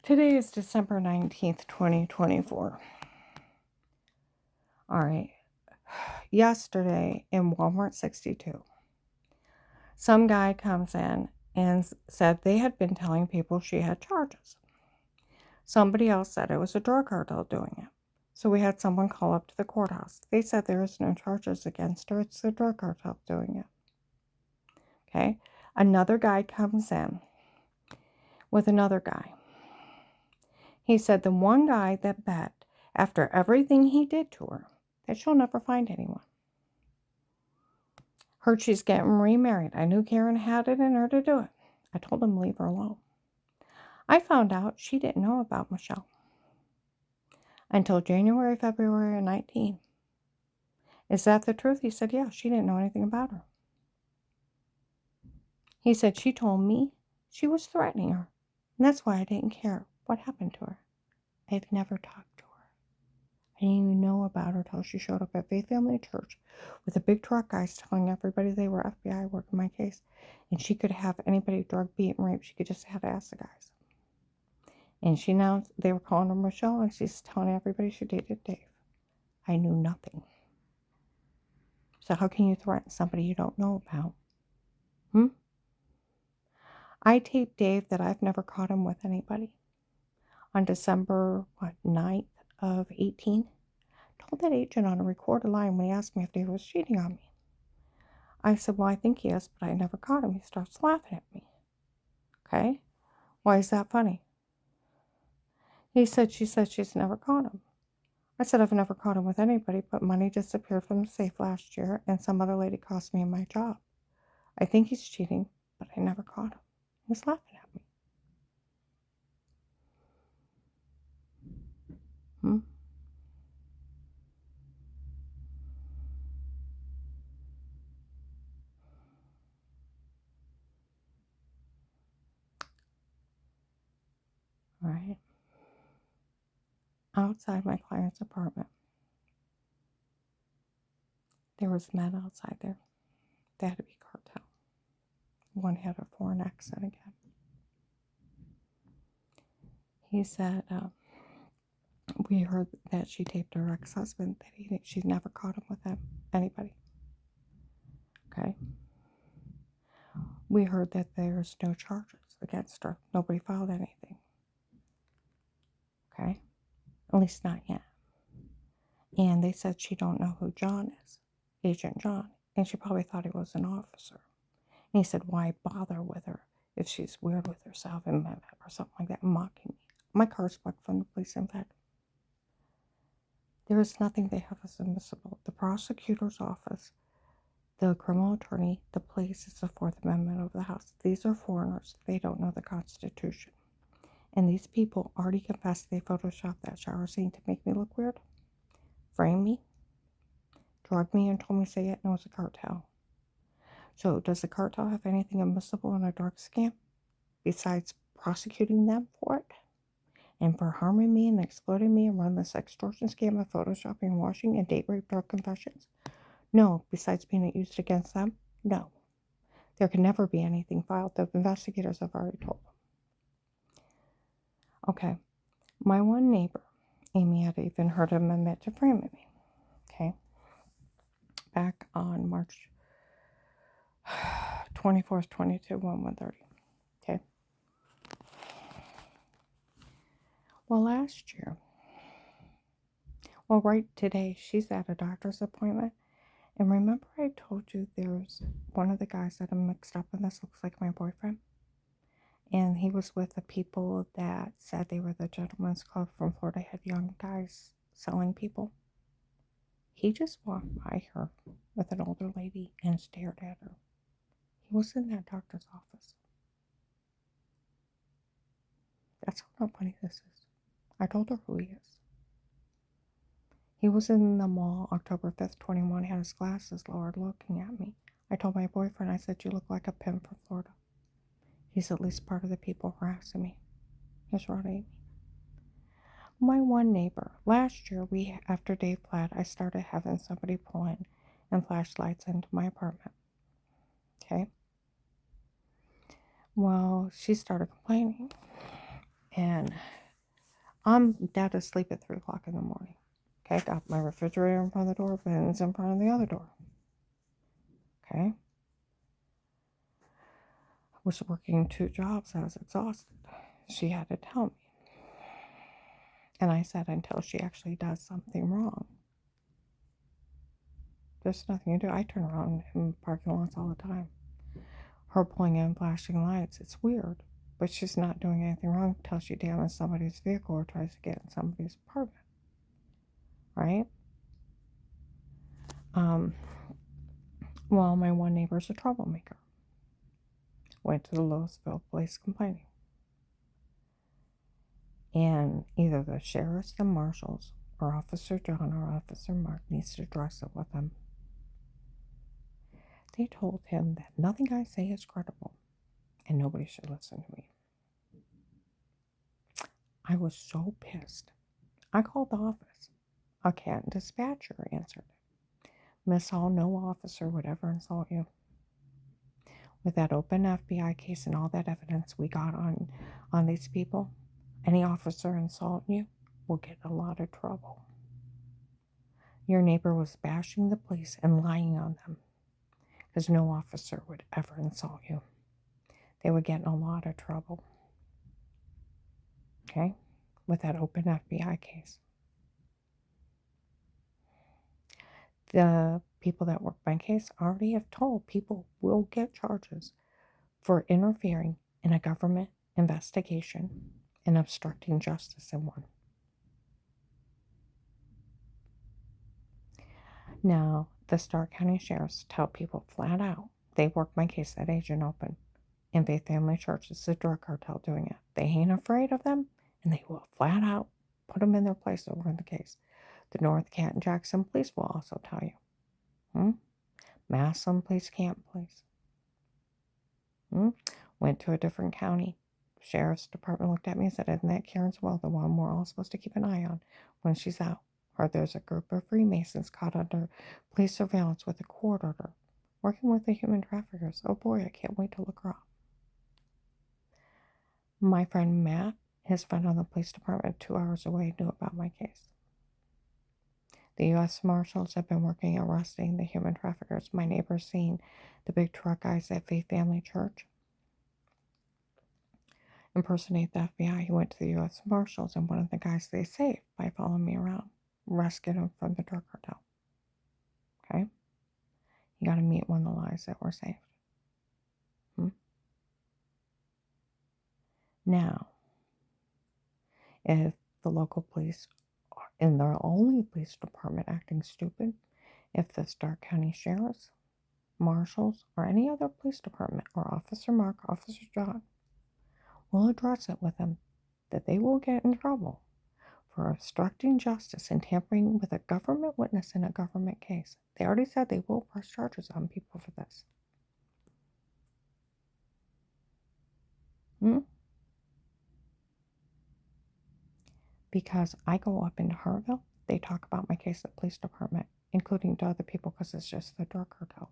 Today is December 19th, 2024. All right. Yesterday in Walmart 62, some guy comes in and said they had been telling people she had charges. Somebody else said it was a drug cartel doing it. So we had someone call up to the courthouse. They said there is no charges against her. It's the drug cartel doing it. Okay. Another guy comes in with another guy. He said the one guy that bet after everything he did to her that she'll never find anyone. Heard she's getting remarried. I knew Karen had it in her to do it. I told him leave her alone. I found out she didn't know about Michelle until January, February 19. Is that the truth? He said, yeah, she didn't know anything about her. He said she told me she was threatening her. And that's why I didn't care what happened to her. I've never talked to her. I didn't even know about her till she showed up at Faith Family Church with a big truck guys telling everybody they were FBI working my case. And she could have anybody drug, beat, and rape. She could just have to ask the guys. And she now, they were calling her Michelle, and she's telling everybody she dated Dave. I knew nothing. So how can you threaten somebody you don't know about? I taped Dave that I've never caught him with anybody. On December 9th of 18, told that agent on a recorded line when he asked me if Dave was cheating on me. I said, well, I think he is, but I never caught him. He starts laughing at me. Okay? Why is that funny? He said, she said she's never caught him. I said, I've never caught him with anybody, but money disappeared from the safe last year, and some other lady cost me my job. I think he's cheating, but I never caught him. He was laughing at me. All right. Outside my client's apartment, there was men outside there. They had to be cartel. One had a foreign accent again. He said, we heard that she taped her ex-husband, that she's never caught him with anybody. Okay. We heard that there's no charges against her. Nobody filed anything. Okay. At least not yet. And they said she don't know who John is, Agent John. And she probably thought he was an officer. And he said, why bother with her if she's weird with herself and or something like that, mocking me. My car's bugged from the police, in fact. There is nothing they have as admissible. The prosecutor's office, the criminal attorney, the police, it's the Fourth Amendment of the House. These are foreigners. They don't know the Constitution. And these people already confessed they photoshopped that shower scene to make me look weird, frame me, drug me, and told me to say it, and it was a cartel. So does the cartel have anything admissible in a drug scam besides prosecuting them for it? And for harming me and exploiting me and running this extortion scam of photoshopping, washing, and date rape drug confessions? No, besides being used against them? No. There can never be anything filed. The investigators have already told them. Okay. My one neighbor, Amy, had even heard him admit to framing me. Okay. Back on March 24th, 22, 1:30. Okay. Well, last year, right today, she's at a doctor's appointment. And remember I told you there's one of the guys that I'm mixed up in this looks like my boyfriend? And he was with the people that said they were the Gentlemen's Club from Florida, had young guys selling people. He just walked by her with an older lady and stared at her. He was in that doctor's office. That's how not funny this is. I told her who he is. He was in the mall October 5th, 21, had his glasses lowered looking at me. I told my boyfriend, I said, you look like a pimp from Florida. He's at least part of the people harassing me. He's right, Amy. My one neighbor. Last year, after Dave fled, I started having somebody pull in and flashlights into my apartment. Okay? Well, she started complaining. And I'm dead asleep at 3 o'clock in the morning. Okay, got my refrigerator in front of the door, bins in front of the other door. Okay. I was working 2 jobs. I was exhausted. She had to tell me. And I said, until she actually does something wrong, there's nothing to do. I turn around in parking lots all the time. Her pulling in flashing lights, it's weird. But she's not doing anything wrong until she damages somebody's vehicle or tries to get in somebody's apartment. Right? Well, my one neighbor's a troublemaker. Went to the Louisville police complaining. And either the sheriffs, the marshals, or Officer John or Officer Mark needs to address it with them. They told him that nothing I say is credible and nobody should listen to me. I was so pissed. I called the office. A Canton dispatcher answered. Miss Hall, no officer would ever insult you. With that open FBI case and all that evidence we got on these people, any officer insulting you will get a lot of trouble. Your neighbor was bashing the police and lying on them because no officer would ever insult you. They would get in a lot of trouble. Okay? With that open FBI case. The people that work my case already have told people will get charges for interfering in a government investigation and obstructing justice in one. Now, the Stark County Sheriffs tell people flat out, they work my case at Agent Open, and Faith Family Church is the drug cartel doing it. They ain't afraid of them, and they will flat out put them in their place over in the case. The North Canton Jackson Police will also tell you. Massillon Police, Camp Police. Went to a different county. Sheriff's department looked at me and said, isn't that Karen's Well, the one we're all supposed to keep an eye on when she's out? Or there's a group of Freemasons caught under police surveillance with a court order, working with the human traffickers. Oh boy, I can't wait to look her up. My friend Matt, his friend on the police department 2 hours away, knew about my case. The U.S. Marshals have been working arresting the human traffickers. My neighbor's seen the big truck guys at Faith Family Church impersonate the FBI. He went to the U.S. Marshals, and one of the guys they saved by following me around rescued him from the drug cartel. Okay? You got to meet one of the lives that were saved. Now, if the local police are in their only police department acting stupid, if the Stark County Sheriffs, Marshals, or any other police department, or Officer Mark, Officer John, will address it with them, that they will get in trouble for obstructing justice and tampering with a government witness in a government case. They already said they will press charges on people for this. Because I go up into Harville, they talk about my case at the police department, including to other people because it's just the drug cartel.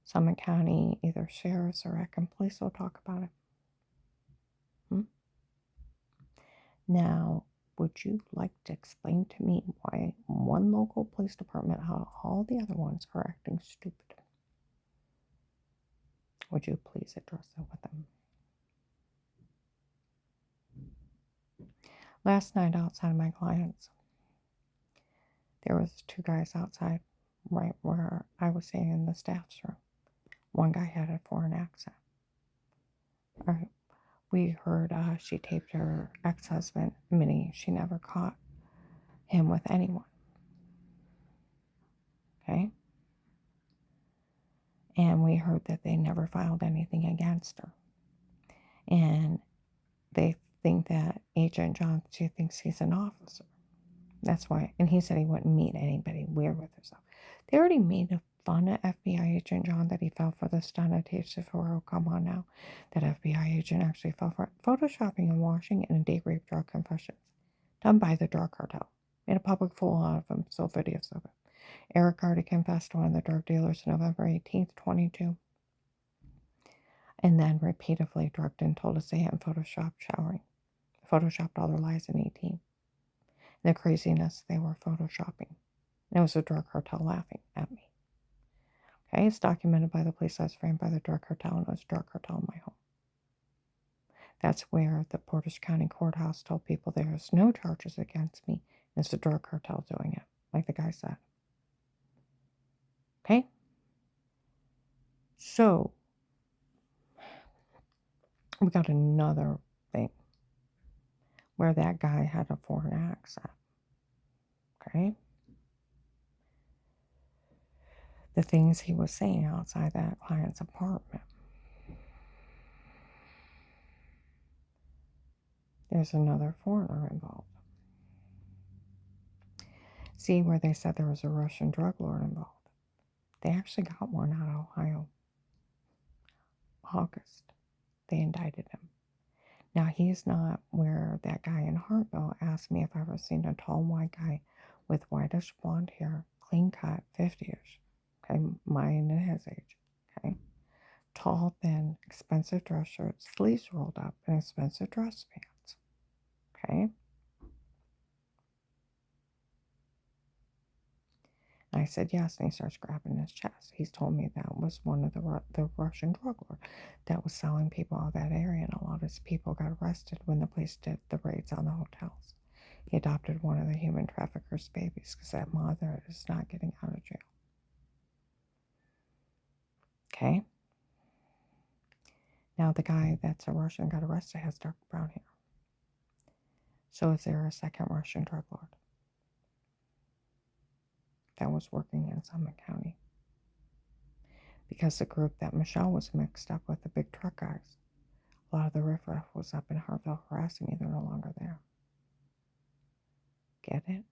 Summit County, either sheriffs or Acton police will talk about it. Now, would you like to explain to me why one local police department, how all the other ones are acting stupid? Would you please address that with them? Last night outside my clients, there was 2 guys outside right where I was staying in the staff's room. One guy had a foreign accent. All right. We heard she taped her ex-husband, meaning she never caught him with anyone. Okay? And we heard that they never filed anything against her. And they think that Agent John, she thinks he's an officer. That's why. And he said he wouldn't meet anybody weird with herself. They already made fun of FBI Agent John that he fell for the stunt of Tafsiforo. Come on now. That FBI agent actually fell for it. Photoshopping and washing and a date rape drug confessions. Done by the drug cartel. Made a public fool out of him. So videos of it. Eric already confessed to one of the drug dealers November 18th, 22. And then repeatedly drugged and told us they hadn't photoshopped showering. photoshopped all their lies in 18. And the craziness they were photoshopping. And it was the drug cartel laughing at me. Okay, it's documented by the police I was framed by the drug cartel, and it was a drug cartel in my home. That's where the Portage County Courthouse told people there's no charges against me. It's the drug cartel doing it, like the guy said. Okay? So, we got another thing where that guy had a foreign accent. Okay? The things he was saying outside that client's apartment. There's another foreigner involved. See where they said there was a Russian drug lord involved. They actually got one out of Ohio. August. They indicted him. Now, he's not where that guy in Hartville asked me if I've ever seen a tall white guy with whitish blonde hair, clean cut, 50-ish. Okay, mine and his age. Okay. Tall, thin, expensive dress shirts, sleeves rolled up, and expensive dress pants. Okay. I said yes, and he starts grabbing his chest. He's told me that was one of the Russian drug lord that was selling people out of that area, and a lot of his people got arrested when the police did the raids on the hotels. He adopted one of the human traffickers' babies because that mother is not getting out of jail. Okay? Now, the guy that's a Russian got arrested has dark brown hair. So is there a second Russian drug lord that was working in Summit County? Because the group that Michelle was mixed up with, the big truck guys, a lot of the riffraff was up in Hartville harassing me. They're no longer there. Get it?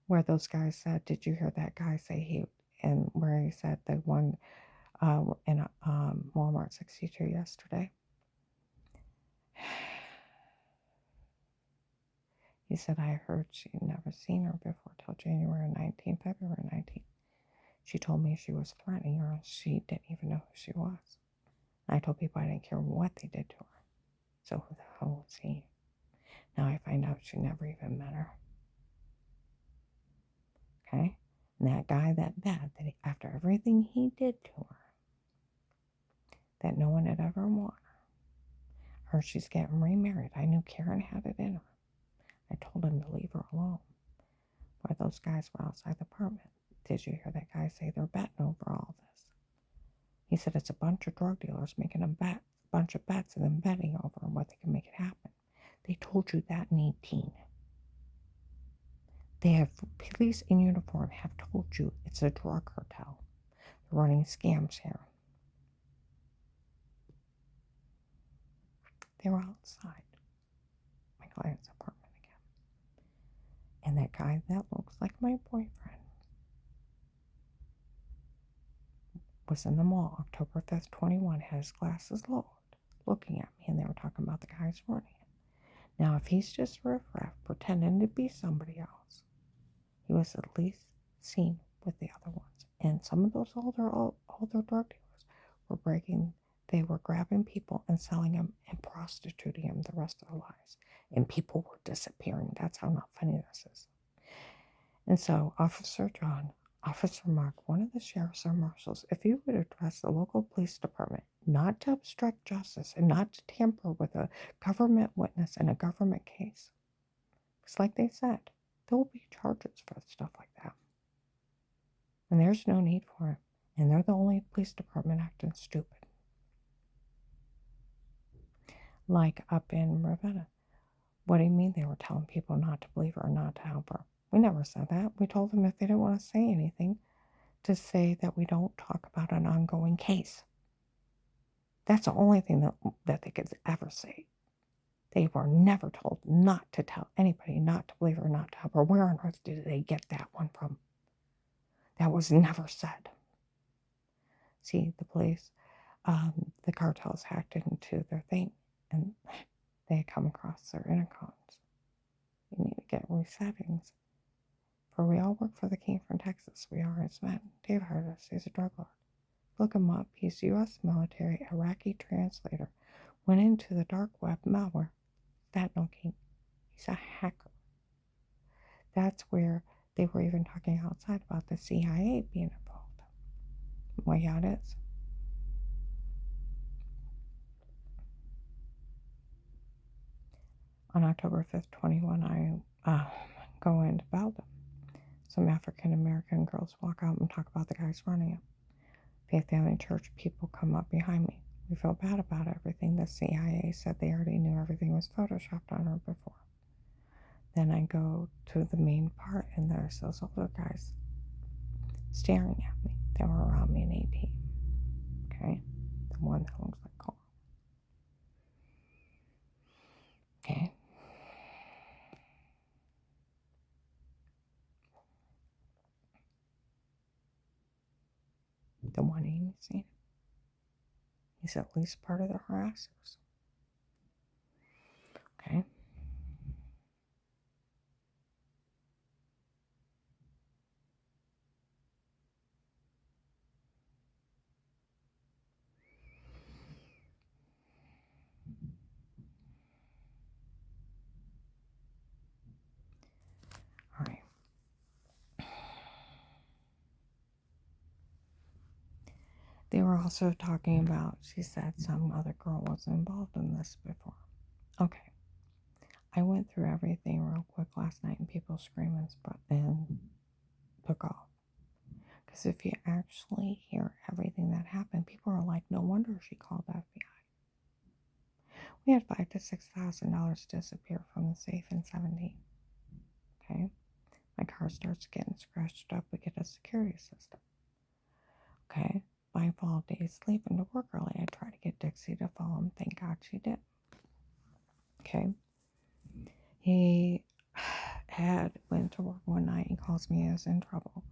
Where those guys said, did you hear that guy say and where he said the one in Walmart 62 yesterday? He said, I heard she'd never seen her before till January 19th, February 19th. She told me she was threatening her and she didn't even know who she was. And I told people I didn't care what they did to her. So who the hell was he? Now I find out she never even met her. Okay? And that guy that bet that after everything he did to her, that no one had ever wanted her she's getting remarried. I knew Karen had it in her. I told him to leave her alone. Why those guys were outside the apartment. Did you hear that guy say they're betting over all this? He said it's a bunch of drug dealers making a bunch of bets and then betting over what they can make it happen. They told you that in 18. They have police in uniform have told you it's a drug cartel. They're running scams here. They were outside my client's apartment again. And that guy that looks like my boyfriend was in the mall October 5th, 21, had his glasses lowered, looking at me, and they were talking about the guys running it. Now, if he's just riffraff pretending to be somebody else, he was at least seen with the other ones. And some of those older drug dealers they were grabbing people and selling them and prostituting them the rest of their lives. And people were disappearing. That's how not funny this is. And so, Officer John, Officer Mark, one of the sheriffs or marshals, if you would address the local police department not to obstruct justice and not to tamper with a government witness in a government case, because like they said, there will be charges for stuff like that. And there's no need for it. And they're the only police department acting stupid. Like up in Ravenna. What do you mean they were telling people not to believe her or not to help her? We never said that. We told them if they didn't want to say anything, to say that we don't talk about an ongoing case. That's the only thing that they could ever say. They were never told not to tell anybody not to believe her or not to help her. Where on earth did they get that one from? That was never said. See, the police, the cartels hacked into their thing, and they come across their intercoms. You need to get resettings. For we all work for the king from Texas. We are his men. Dave Hardis, he's a drug lord. Look him up. He's U.S. military Iraqi translator went into the dark web malware. Fentanyl King. He's a hacker. That's where they were even talking outside about the CIA being involved. Well, yeah, it is. On October 5th, 21, I go into Belgium. Some African American girls walk out and talk about the guys running it. Faith Family Church people come up behind me. We feel bad about everything. The CIA said they already knew everything was photoshopped on her before. Then I go to the main part, and there's those older guys staring at me. They were around me in 18. Okay? The one that looks like Carl. Okay? The one Amy seen. He's at least part of the harassers. Okay? All right. They were also talking about, she said some other girl was involved in this before. Okay. I went through everything real quick last night, and people screaming and took off. Because if you actually hear everything that happened, people are like, no wonder she called the FBI. We had $5,000 to $6,000 disappear from the safe in 17. Okay? My car starts getting scratched up. We get a security system. Okay? 5 fall days leaving to work early. I try to get Dixie to follow him. Thank God she did. Okay? He had went to work one night. He calls me. He was in trouble.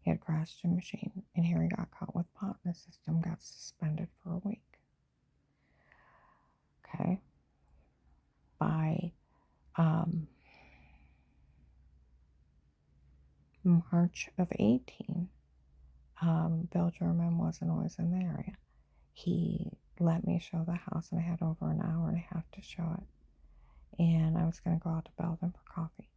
He had crashed a machine, and here he got caught with pot in the system, got suspended for a week. Okay? By March of 18, Bill German wasn't always in the area. He let me show the house, and I had over an hour and a half to show it. And I was going to go out to Belgium for coffee.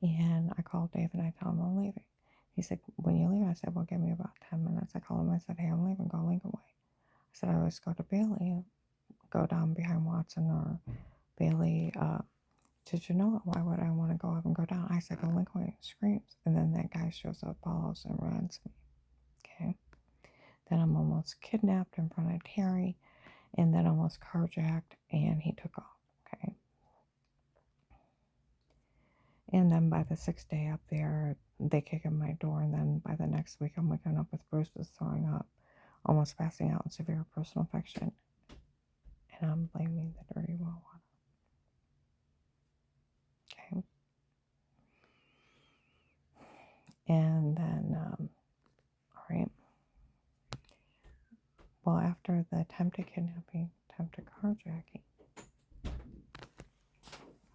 And I called David, I told him I'm leaving. He said, when you leave? I said, well, give me about 10 minutes. I called him, I said, hey, I'm leaving, go Lincoln Way. I said, I always go to Bailey, go down behind Watson or Bailey. Did you know it? Why would I want to go up and go down? I said, go Lincoln Way. Screams. And then that guy shows up, follows, and runs me. Okay. Then I'm almost kidnapped in front of Terry, and then almost carjacked, and he took off. Okay. And then by the 6th day up there, they kick in my door, and then by the next week, I'm waking up with bruises, throwing up, almost passing out, and severe personal infection. And I'm blaming the dirty well water. Okay. And then, all right. Well, after the attempted kidnapping, attempted carjacking,